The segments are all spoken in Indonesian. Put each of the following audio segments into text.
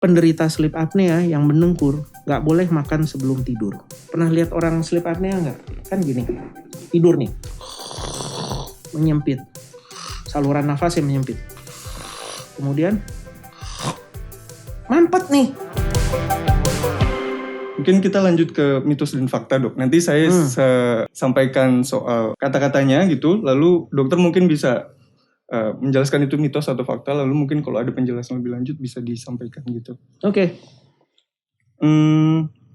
penderita sleep apnea yang mendengkur nggak boleh makan sebelum tidur. Pernah lihat orang sleep apnea nggak? Kan gini, tidur nih, menyempit, saluran nafasnya menyempit. Kemudian mampet nih. Mungkin kita lanjut ke mitos dan fakta, Dok. Nanti saya sampaikan soal kata-katanya gitu, lalu dokter mungkin bisa menjelaskan itu mitos atau fakta, lalu mungkin kalau ada penjelasan lebih lanjut bisa disampaikan gitu. Oke.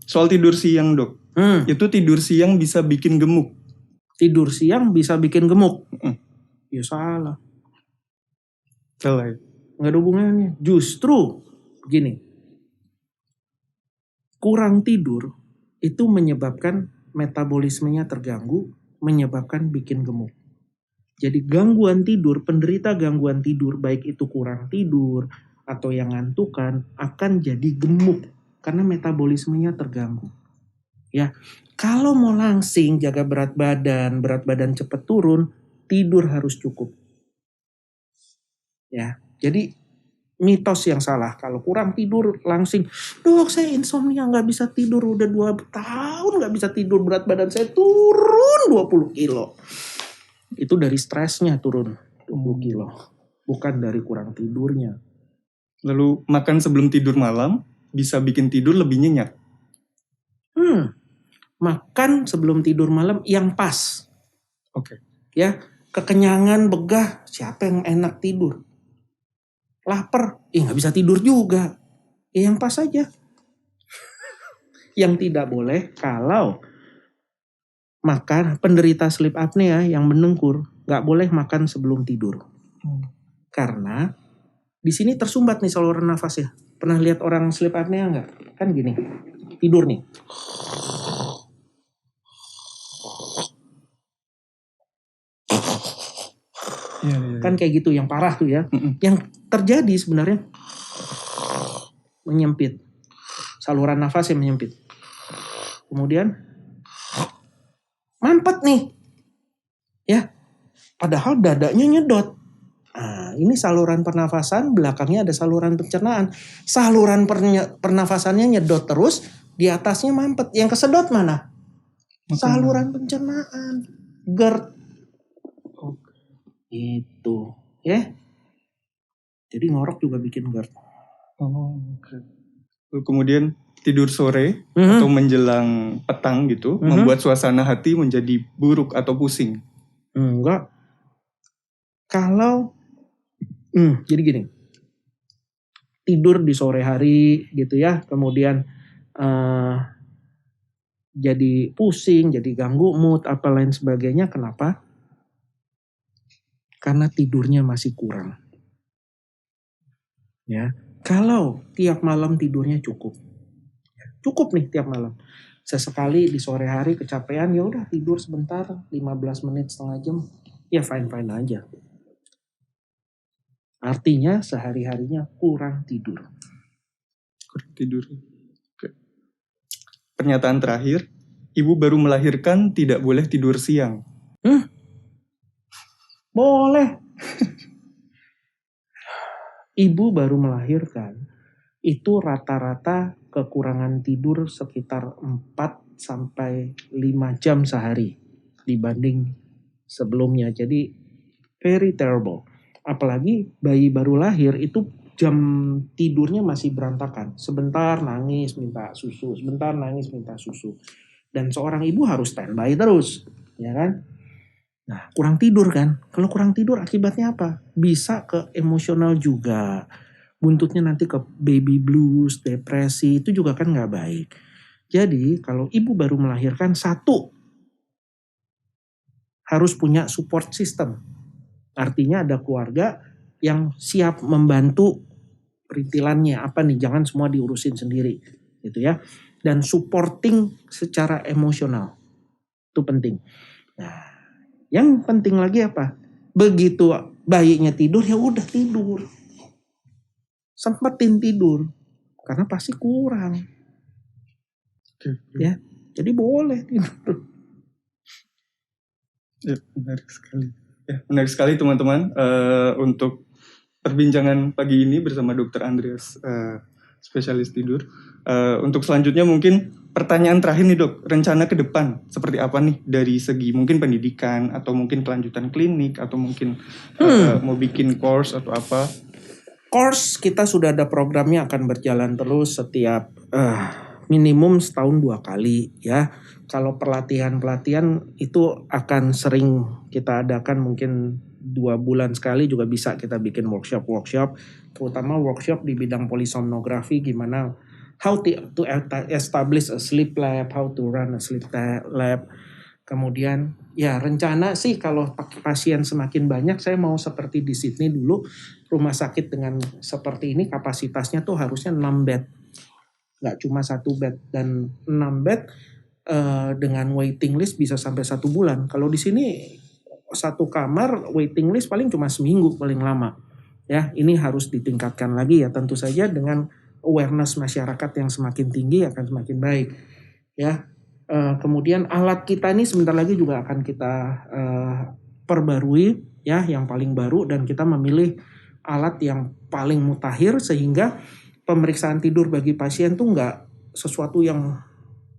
Soal tidur siang, Dok. Itu tidur siang bisa bikin gemuk. Tidur siang bisa bikin gemuk? Ya salah. Salah ya? Nggak ada hubungannya. Justru begini, kurang tidur itu menyebabkan metabolismenya terganggu, menyebabkan bikin gemuk. Jadi gangguan tidur, penderita gangguan tidur, baik itu kurang tidur atau yang ngantukan, akan jadi gemuk karena metabolismenya terganggu. Ya, kalau mau langsing jaga berat badan cepat turun, tidur harus cukup. Ya, jadi mitos yang salah, kalau kurang tidur langsing, dok saya insomnia nggak bisa tidur udah 2 tahun nggak bisa tidur, berat badan saya turun 20 kilo. Itu dari stresnya turun 20 kilo, bukan dari kurang tidurnya. Lalu makan sebelum tidur malam bisa bikin tidur lebih nyenyak. Makan sebelum tidur malam yang pas. Oke. Ya, kekenyangan begah, siapa yang enak tidur? Lapar, nggak bisa tidur juga. Ya yang pas aja. Yang tidak boleh kalau makan, penderita sleep apnea yang mendengkur nggak boleh makan sebelum tidur. Karena di sini tersumbat nih saluran nafasnya. Pernah lihat orang sleep apnea nggak? Kan gini, tidur nih. Kan kayak gitu, yang parah tuh ya. Yang terjadi sebenarnya menyempit, saluran nafasnya menyempit. Kemudian mampet nih. Ya, padahal dadanya nyedot. Nah, ini saluran pernafasan, belakangnya ada saluran pencernaan. Saluran pernafasannya nyedot terus, di atasnya mampet. Yang kesedot mana? Saluran pencernaan. GERD. Itu, ya. Jadi ngorok juga bikin GERD. Kemudian tidur sore atau menjelang petang gitu membuat suasana hati menjadi buruk atau pusing. Enggak. Kalau jadi gini, tidur di sore hari gitu ya, kemudian jadi pusing, jadi ganggu mood, apa lain sebagainya. Kenapa? Karena tidurnya masih kurang. Ya, kalau tiap malam tidurnya cukup nih tiap malam. Sesekali di sore hari kecapean, ya udah tidur sebentar, 15 menit, setengah jam, ya fine aja. Artinya sehari-harinya kurang tidur. Oke. Pernyataan terakhir, ibu baru melahirkan tidak boleh tidur siang. Boleh. Ibu baru melahirkan, itu rata-rata kekurangan tidur sekitar 4-5 jam sehari dibanding sebelumnya. Jadi very terrible. Apalagi bayi baru lahir itu jam tidurnya masih berantakan. Sebentar nangis minta susu, sebentar nangis minta susu. Dan seorang ibu harus standby terus, ya kan? Nah, kurang tidur kan? Kalau kurang tidur akibatnya apa? Bisa ke emosional juga. Buntutnya nanti ke baby blues, depresi, itu juga kan gak baik. Jadi kalau ibu baru melahirkan, satu, harus punya support system. Artinya ada keluarga yang siap membantu perintilannya. Apa nih, jangan semua diurusin sendiri gitu ya. Dan supporting secara emosional. Itu penting. Nah, yang penting lagi apa? Begitu bayinya tidur, ya udah tidur. Sempetin tidur. Karena pasti kurang. Ya, jadi boleh tidur. Ya, menarik sekali. Ya, menarik sekali teman-teman untuk perbincangan pagi ini bersama Dr. Andreas spesialis tidur. Untuk selanjutnya mungkin pertanyaan terakhir nih dok, rencana ke depan seperti apa nih dari segi mungkin pendidikan atau mungkin kelanjutan klinik atau mungkin mau bikin course atau apa? Course kita sudah ada programnya, akan berjalan terus setiap minimum setahun 2 kali ya. Kalau pelatihan itu akan sering kita adakan, mungkin 2 bulan sekali juga bisa kita bikin workshop, terutama workshop di bidang polisomnografi, gimana how to establish a sleep lab, how to run a sleep lab. Kemudian ya rencana sih kalau pasien semakin banyak, saya mau seperti di Sydney dulu, rumah sakit dengan seperti ini kapasitasnya tuh harusnya 6 bed. Nggak cuma 1 bed, dan 6 bed dengan waiting list bisa sampai 1 bulan. Kalau di sini 1 kamar waiting list paling cuma seminggu paling lama. Ya, ini harus ditingkatkan lagi ya, tentu saja dengan awareness masyarakat yang semakin tinggi akan semakin baik. Ya, kemudian alat kita ini sebentar lagi juga akan kita perbarui ya, yang paling baru, dan kita memilih alat yang paling mutakhir sehingga pemeriksaan tidur bagi pasien tuh nggak sesuatu yang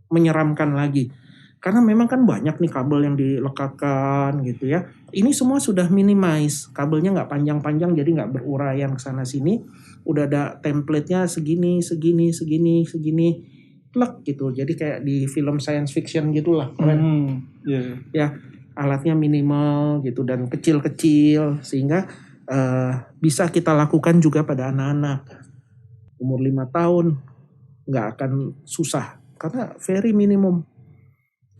menyeramkan lagi. Karena memang kan banyak nih kabel yang dilekatkan gitu ya. Ini semua sudah minimize, kabelnya nggak panjang-panjang, jadi nggak berurayan ke sana sini. Udah ada template-nya segini, plek gitu. Jadi kayak di film science fiction gitulah. Ya, alatnya minimal gitu dan kecil-kecil sehingga bisa kita lakukan juga pada anak-anak umur 5 tahun, nggak akan susah karena very minimum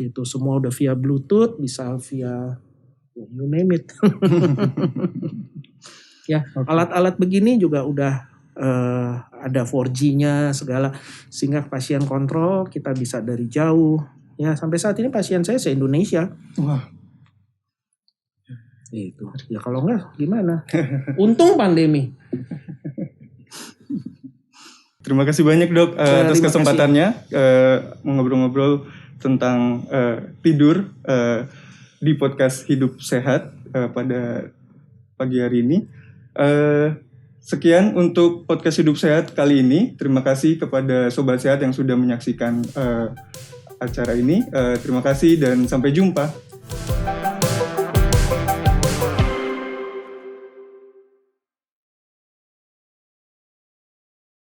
gitu. Semua udah via Bluetooth, bisa via you name it. Ya, alat-alat begini juga udah ada 4G-nya segala, sehingga pasien kontrol kita bisa dari jauh. Ya, sampai saat ini pasien saya se-Indonesia. Wah. Itu. Ya kalau enggak gimana? Untung pandemi. Terima kasih banyak dok atas kesempatannya ngobrol-ngobrol tentang tidur di podcast Hidup Sehat pada pagi hari ini. Sekian untuk podcast Hidup Sehat kali ini. Terima kasih kepada Sobat Sehat yang sudah menyaksikan acara ini. Terima kasih dan sampai jumpa.